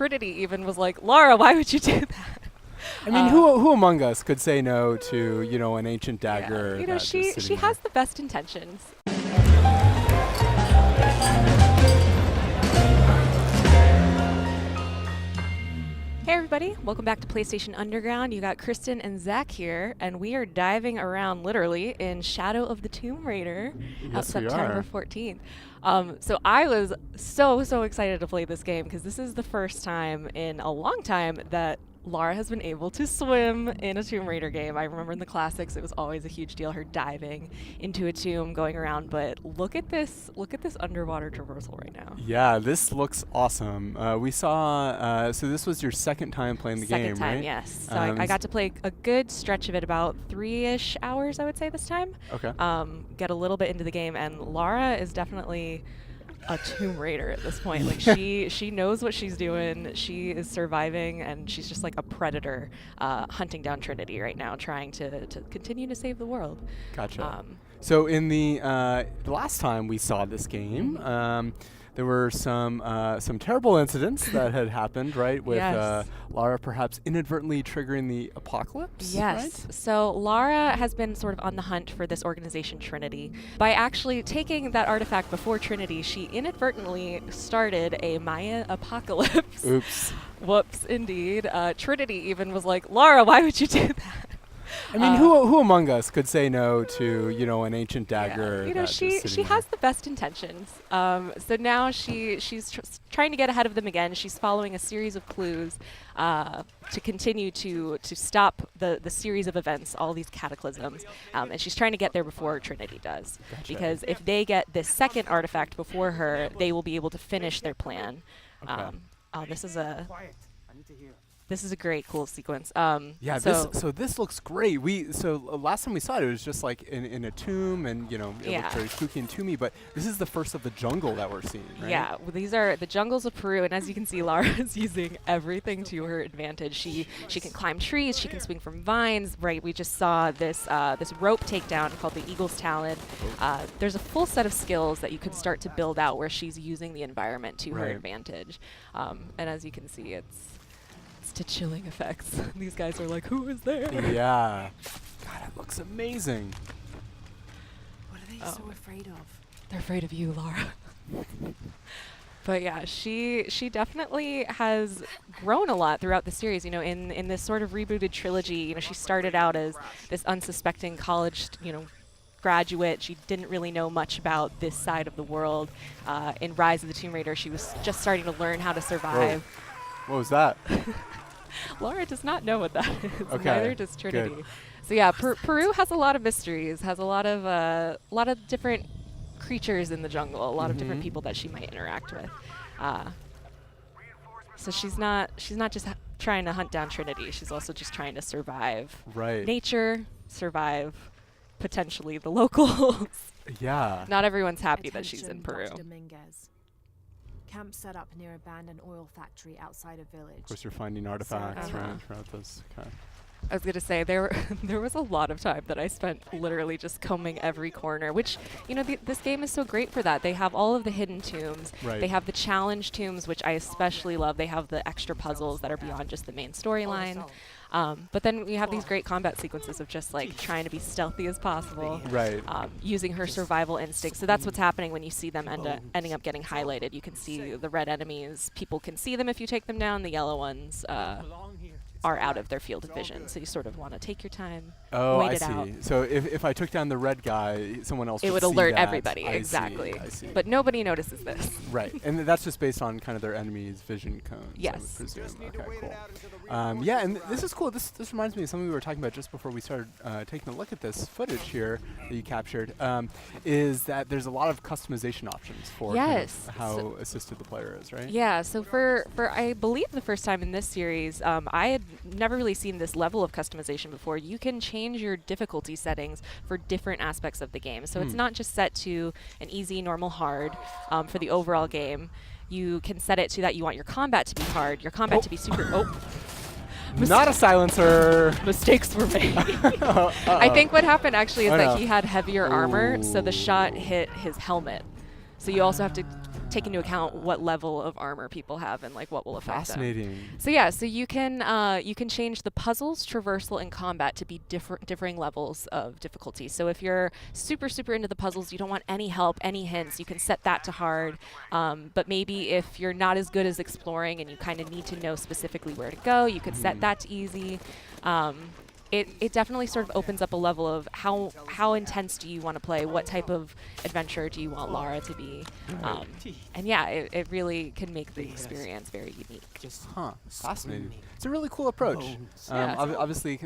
Trinity even was like, Lara, why would you do that? I mean, who among us could say no to, you know, an ancient dagger? Yeah. You know, that's just she sitting has there? the best intentions. Hey everybody, welcome back to PlayStation Underground. You got Kristen and Zach here, and we are diving around literally in Shadow of the Tomb Raider out Yes, we September are. 14th. So I was so excited to play this game because this is the first time in a long time that Lara has been able to swim in a Tomb Raider game. I remember in the classics it was always a huge deal, her diving into a tomb, going around, but look at this underwater traversal right now. Yeah, this looks awesome. We saw, so this was your second time playing the game, Second time, right? yes. So I got to play a good stretch of it, about 3-ish hours, I would say, this time. Okay. Get a little bit into the game, and Lara is definitely a Tomb Raider at this point. Like she knows what she's doing. She is surviving, and she's just like a predator, hunting down Trinity right now, trying to continue to save the world. Gotcha. So in the last time we saw this game, there were some terrible incidents that had happened, right? With Yes. Lara perhaps inadvertently triggering the apocalypse. Yes. Right? So Lara has been sort of on the hunt for this organization Trinity. By actually taking that artifact before Trinity, she inadvertently started a Maya apocalypse. Oops. Whoops, indeed. Trinity even was like, Lara, why would you do that? I mean, who among us could say no to, you know, an ancient dagger? Yeah. You know, that's just she sitting has there? the best intentions. So now she's trying to get ahead of them again. She's following a series of clues to continue to stop the series of events, all these cataclysms, and she's trying to get there before Trinity does. Gotcha. Because if they get this second artifact before her, they will be able to finish their plan. Okay. This is Quiet. I need to hear. this is a great, cool sequence. Yeah, so this looks great. Last time we saw it, it was just like in a tomb, and you know, it Yeah. looked very spooky and tomby. But this is the first of the jungle that we're seeing, right? Yeah, well, these are the jungles of Peru, and as you can see, Lara is using everything to her advantage. She can climb trees, she can swing from vines. Right, we just saw this this rope takedown called the Eagle's Talon. There's a full set of skills that you can start to build out where she's using the environment to her Right. advantage. And as you can see, it's to chilling effects. These guys are like, who is there? Yeah. God, it looks amazing. What are they Oh. so afraid of? They're afraid of you, Lara. But yeah, she definitely has grown a lot throughout the series. You know, in this sort of rebooted trilogy, you know, she started out as this unsuspecting college, graduate. She didn't really know much about this side of the world. In Rise of the Tomb Raider, she was just starting to learn how to survive. What was that? Lara does not know what that is. Okay, Neither does good. Trinity. So yeah, Peru has a lot of mysteries, has a lot of different creatures in the jungle, a lot of different Mhm. people that she might interact with. So she's not just trying to hunt down Trinity. She's also just trying to survive Right. nature, survive potentially the locals. Yeah. Not everyone's happy that she's in Attention, Peru. Dr. Dominguez. Camp set up near abandoned oil factory outside a village. Of course, you're finding artifacts, Uh-huh. right? Throughout this. Okay. I was gonna say there was a lot of time that I spent literally just combing every corner, which this game is so great for that. They have all of the hidden tombs. Right. They have the challenge tombs, which I especially love. They have the extra puzzles that are beyond just the main storyline. But then we have these great combat sequences of just like trying to be stealthy as possible. Right. Using her survival instinct. So that's what's happening when you see them ending up getting highlighted. You can see the red enemies. People can see them if you take them down. The yellow ones are out of their field of vision. So you sort of want to take your time, Oh, wait I it see. out. So if I took down the red guy, someone else It would see alert that. everybody, I see, exactly. I see. But nobody notices this. Right, and that's just based on kind of their enemy's vision cones. I Yes. would presume. Okay, cool. Yeah, and this is cool. This reminds me of something we were talking about just before we started taking a look at this footage here that you captured. Is that there's a lot of customization options for kind of Yes. how So- assisted the player is, right? Yeah, so for I believe the first time in this series, I had never really seen this level of customization before. You can change your difficulty settings for different aspects of the game. So it's not just set to an easy, normal, hard for the overall game. You can set it to that you want your combat to be hard, your combat to be super. Not a silencer. Mistakes were made. I think what happened actually is Oh, that no. he had heavier armor, so the Ooh. shot hit his helmet. So you also have to take into account what level of armor people have and like what will affect them. Fascinating. So yeah, so you can change the puzzles, traversal, and combat to be differing levels of difficulty. So if you're super into the puzzles, you don't want any help, any hints, you can set that to hard. But maybe if you're not as good as exploring and you kind of need to know specifically where to go, you could set that to easy. It definitely sort of opens up a level of how intense do you want to play, what type of adventure do you want Lara to be, and yeah, it really can make the experience very unique. Huh. Fascinating. It's a really cool approach. Yeah. Obviously,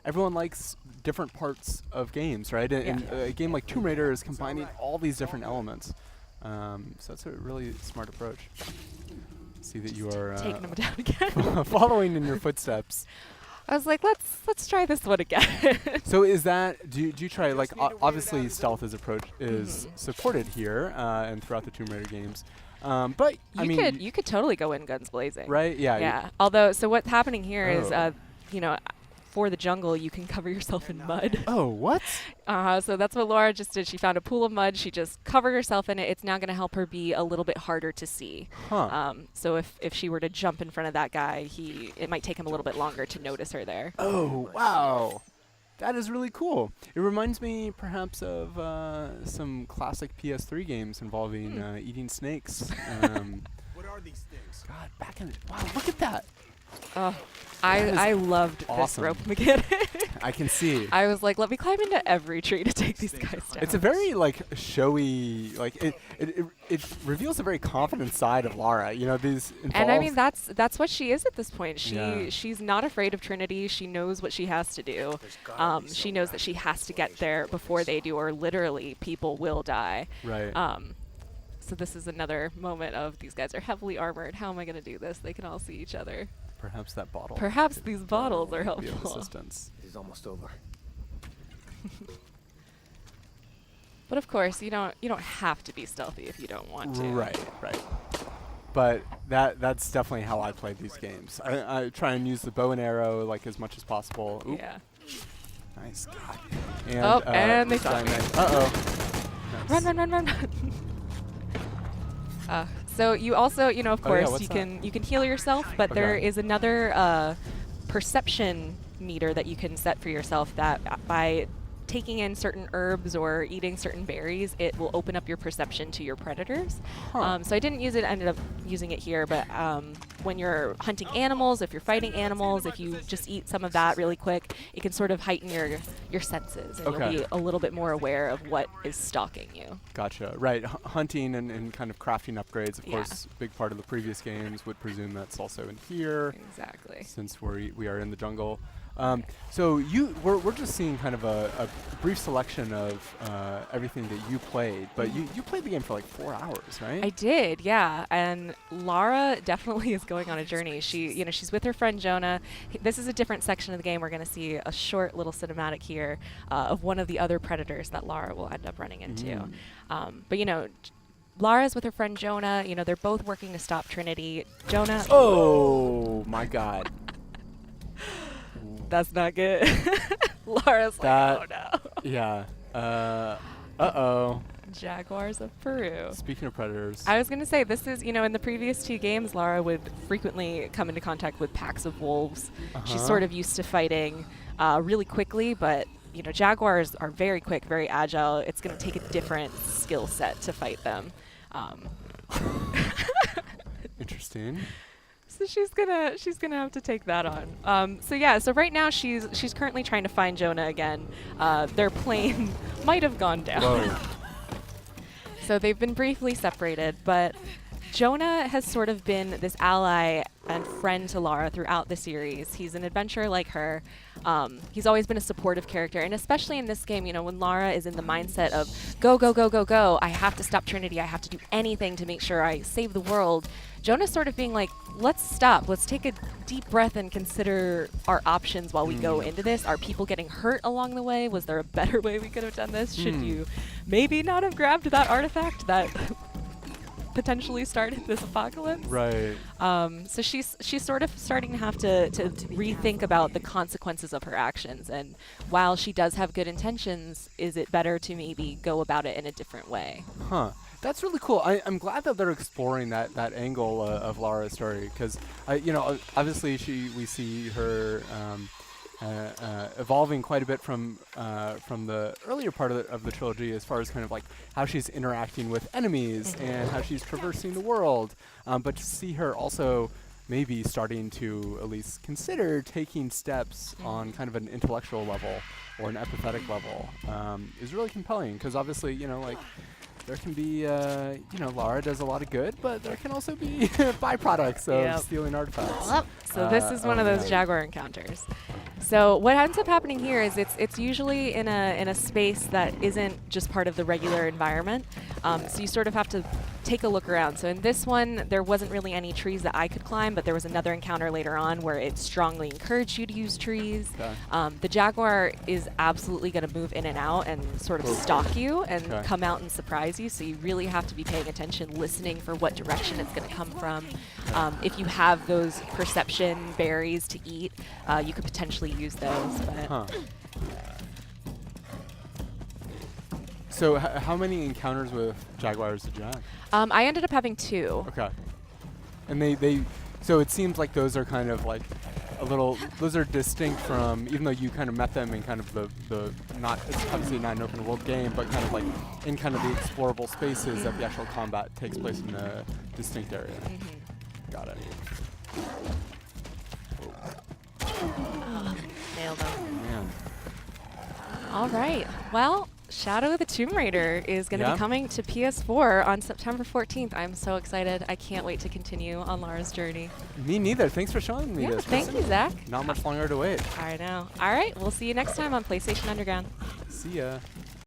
everyone likes different parts of games, right? And a game like Tomb Raider is combining all these different elements. So that's a really smart approach. See that you are Taking them down again. following in your footsteps. I was like, let's try this one again. So is that, do you try, like, obviously stealth is supported here and throughout the Tomb Raider games. But, I mean, you could totally go in guns blazing. right? Yeah. Yeah. Although, so what's happening here is, Oh. for the jungle, you can cover yourself in mud. Oh, what? So that's what Laura just did. She found a pool of mud. She just covered herself in it. It's now going to help her be a little bit harder to see. Huh. So if she were to jump in front of that guy, it might take him a little bit longer to notice her there. Oh, wow. That is really cool. It reminds me perhaps of some classic PS3 games involving eating snakes. What are these things? God, wow, look at that. Oh, That I is loved awesome. this rope mechanic. I can see. I was like, let me climb into every tree to take these guys down. It's a very showy, it reveals a very confident side of Lara. These and I mean that's what she is at this point. Yeah. She's not afraid of Trinity. She knows what she has to do. She knows that she has to get there before they do, or literally people will die. right. So this is another moment of these guys are heavily armored. How am I going to do this? They can all see each other. Perhaps that bottle. Perhaps these bottles are will be of helpful. assistance. It is almost over. But of course, you don't have to be stealthy if you don't want to. Right. But that's definitely how I play these games. I try and use the bow and arrow as much as possible. Oop, Yeah. nice. God. And they saw me. Uh-oh. Nice. Run. So you also, of Oh, yeah, course, what's you that? can heal yourself, but there Okay. is another perception meter that you can set for yourself that by taking in certain herbs or eating certain berries, it will open up your perception to your predators. Huh. So I didn't use it, ended up using it here, but when you're hunting animals, if you're fighting animals, if you just eat some of that really quick, it can sort of heighten your senses, and Okay. you'll be a little bit more aware of what is stalking you. Gotcha. Right. Hunting and kind of crafting upgrades, of Yeah. course, big part of the previous games. Would presume that's also in here, Exactly. since we are in the jungle. So we're just seeing kind of a brief selection of everything that you played, but you played the game for 4 hours, right? I did, yeah. And Lara definitely is going on a journey. She's with her friend Jonah. This is a different section of the game. We're going to see a short little cinematic here of one of the other predators that Lara will end up running into. But Lara's with her friend Jonah. They're both working to stop Trinity. Jonah. Oh my God. That's not good. Lara's That- like, oh no. Yeah. Uh-oh. Jaguars of Peru. Speaking of predators. I was going to say, this is, in the previous 2 games, Lara would frequently come into contact with packs of wolves. She's Uh-huh. sort of used to fighting really quickly, but, jaguars are very quick, very agile. It's going to take a different skill set to fight them. Interesting. So she's gonna have to take that on. So right now she's currently trying to find Jonah again. Their plane might have gone down. Whoa. So they've been briefly separated, but Jonah has sort of been this ally and friend to Lara throughout the series. He's an adventurer like her. He's always been a supportive character, and especially in this game, when Lara is in the mindset of go, go, go, go, go, I have to stop Trinity, I have to do anything to make sure I save the world. Jonah's sort of being like, let's stop, let's take a deep breath and consider our options while we go into this. Are people getting hurt along the way? Was there a better way we could have done this? Should you maybe not have grabbed that artifact that potentially started this apocalypse? Right. So she's sort of starting to have to rethink about the consequences of her actions. And while she does have good intentions, is it better to maybe go about it in a different way? Huh. That's really cool. I'm glad that they're exploring that angle of Lara's story, because obviously we see her evolving quite a bit from the earlier part of the trilogy, as far as kind of like how she's interacting with enemies and how she's traversing the world. But to see her also maybe starting to at least consider taking steps on kind of an intellectual level or an empathetic level is really compelling, because obviously, there can be, Lara does a lot of good, but there can also be byproducts of stealing artifacts. Yep. So this is one of those Jaguar encounters. So what ends up happening here is it's usually in a space that isn't just part of the regular environment. So you sort of have to take a look around. So in this one, there wasn't really any trees that I could climb, but there was another encounter later on where it strongly encouraged you to use trees. Okay. The Jaguar is absolutely going to move in and out and sort of stalk you and come out and surprise you. So you really have to be paying attention, listening for what direction it's going to come from. If you have those perception berries to eat, you could potentially use those. But So how many encounters with Jaguars did you have? I ended up having 2. Okay. And so it seems like those are kind of like those are distinct from, even though you kind of met them in kind of the not, it's obviously not an open world game, but kind of like in kind of the explorable spaces that the actual combat takes place in a distinct area. Got it. Nailed them. Man. All right. Well, Shadow of the Tomb Raider is going to be coming to PS4 on September 14th. I'm so excited. I can't wait to continue on Lara's journey. Me neither. Thanks for showing me this. Thank you, Zach. Not much longer to wait. I know. All right. We'll see you next time on PlayStation Underground. See ya.